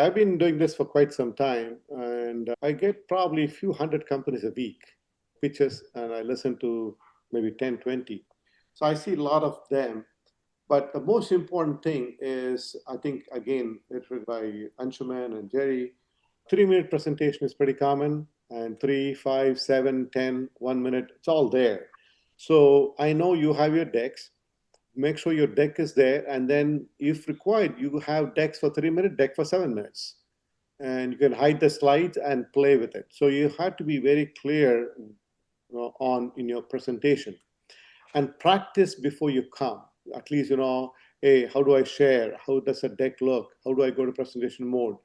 I've been doing this for quite some time, and I get probably a few hundred companies a week pitches, and I listen to maybe 10, 20. So I see a lot of them. But the most important thing is, I think, again, it's written by Anshuman and Jerry. 3 minute presentation is pretty common, and 3, 5, 7, 10, 1 minute, it's all there. So I know you have your decks. Make sure your deck is there, and then if required, you have decks for 3 minutes, deck for 7 minutes, and you can hide the slides and play with it. So you have to be very clear on in your presentation, and practice before you come. At least hey, how do I share? How does a deck look? How do I go to presentation mode?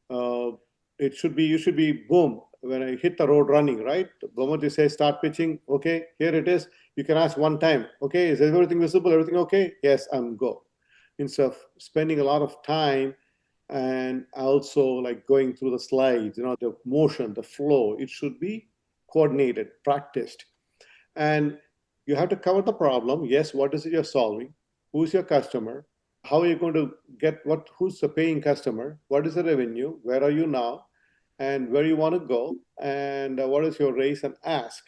uh, you should be boom when I hit the road running, right? The moment you say start pitching, okay, here it is. You can ask one time, okay, is everything visible? Everything okay? Yes, I'm go. Instead of spending a lot of time and also like going through the slides, the motion, the flow, it should be coordinated, practiced. And you have to cover the problem. Yes, what is it you're solving? Who's your customer? How are you going to get who's the paying customer? What is the revenue? Where are you now? And where you want to go? And what is your raise and ask?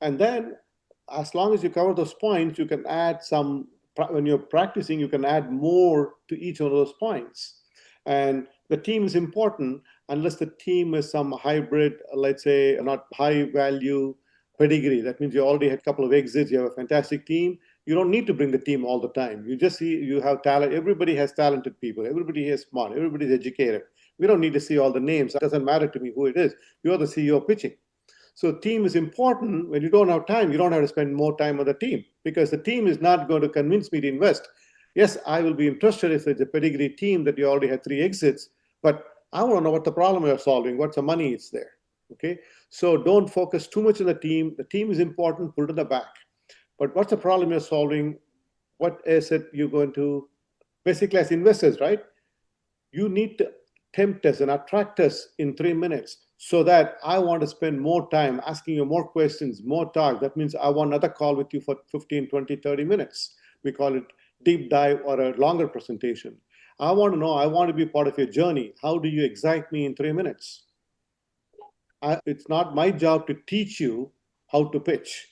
And then, as long as you cover those points, you can add some, when you're practicing, you can add more to each one of those points. And the team is important unless the team is some hybrid, let's say, not high value pedigree. That means you already had a couple of exits, you have a fantastic team. You don't need to bring the team all the time. You just see you have talent. Everybody has talented people. Everybody is smart. Everybody's educated. We don't need to see all the names. It doesn't matter to me who it is. You're the CEO pitching. So team is important. When you don't have time, you don't have to spend more time on the team, because the team is not going to convince me to invest. Yes, I will be interested if it's a pedigree team that you already had 3 exits, but I want to know what the problem you're solving, what's the money is there. Okay, so don't focus too much on the team. The team is important, put it in the back. But what's the problem you're solving? What is it you're going to, basically as investors, right? You need to tempt us and attract us in 3 minutes so that I want to spend more time asking you more questions, more talk. That means I want another call with you for 15, 20, 30 minutes. We call it deep dive or a longer presentation. I want to know, I want to be part of your journey. How do you excite me in 3 minutes? It's not my job to teach you how to pitch,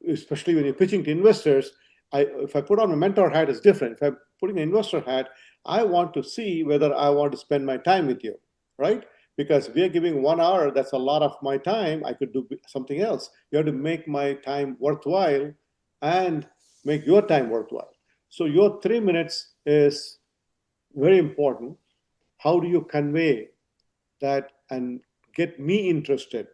especially when you're pitching to investors. If I put on a mentor hat, it's different. If I'm putting an investor hat, I want to see whether I want to spend my time with you, right? Because we are giving 1 hour, that's a lot of my time. I could do something else. You have to make my time worthwhile and make your time worthwhile. So your 3 minutes is very important. How do you convey that and get me interested,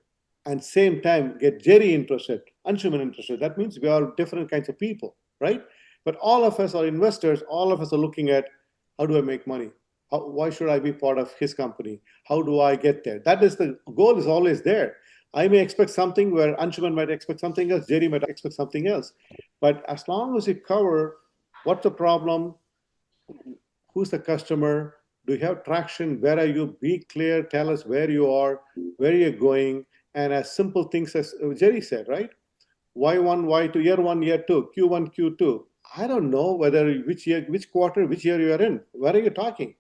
and same time get Jerry interested, Anshuman interested? That means we are different kinds of people, right? But all of us are investors. All of us are looking at, how do I make money? Why should I be part of his company? How do I get there? That is the goal, is always there. I may expect something where Anshuman might expect something else, Jerry might expect something else. But as long as you cover what's the problem, who's the customer, do you have traction, where are you, be clear, tell us where you are, where you're going, and as simple things as Jerry said, right? Y1, Y2, year 1, year 2, Q1, Q2. I don't know whether which year, which quarter, which year you are in. Where are you talking?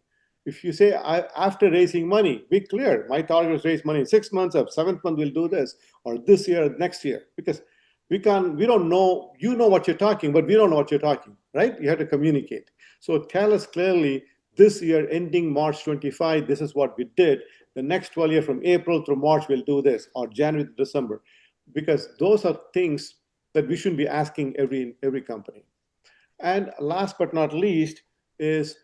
If you say, after raising money, be clear. My target is raise money in 6 months, or 7th month we'll do this, or this year, next year. Because we don't know, you know what you're talking, but we don't know what you're talking, right? You have to communicate. So tell us clearly, this year ending March 25, this is what we did. The next 12 years from April through March, we'll do this, or January to December. Because those are things that we shouldn't be asking every company. And last but not least is,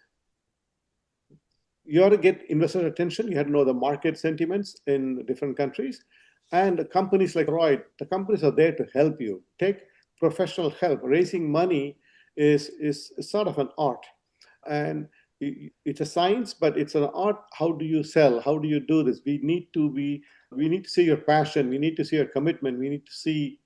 you ought to get investor attention. You have to know the market sentiments in different countries. And companies like Roy, the companies are there to help you. Take professional help. Raising money is sort of an art. And it's a science, but it's an art. How do you sell? How do you do this? We need to see your passion. We need to see your commitment. We need to see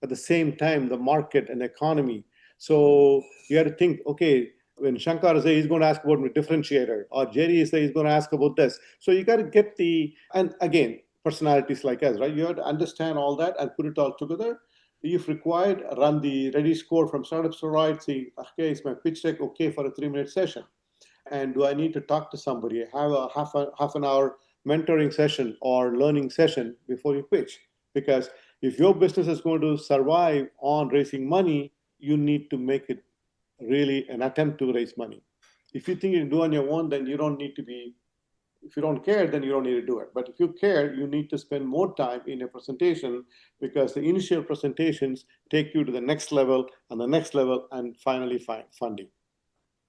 at the same time the market and economy. So you have to think, okay, when Shankar says he's going to ask about a differentiator, or Jerry says he's going to ask about this. So you got to get and again, personalities like us, right? You have to understand all that and put it all together. If required, run the ready score from startups to right, see, okay, is my pitch deck okay for a 3-minute session? And do I need to talk to somebody, have a half an hour mentoring session or learning session before you pitch? Because if your business is going to survive on raising money, you need to make it really an attempt to raise money. If you think you can do on your own, then you don't need to be, if you don't care, then you don't need to do it. But if you care, you need to spend more time in a presentation, because the initial presentations take you to the next level and the next level, and finally find funding.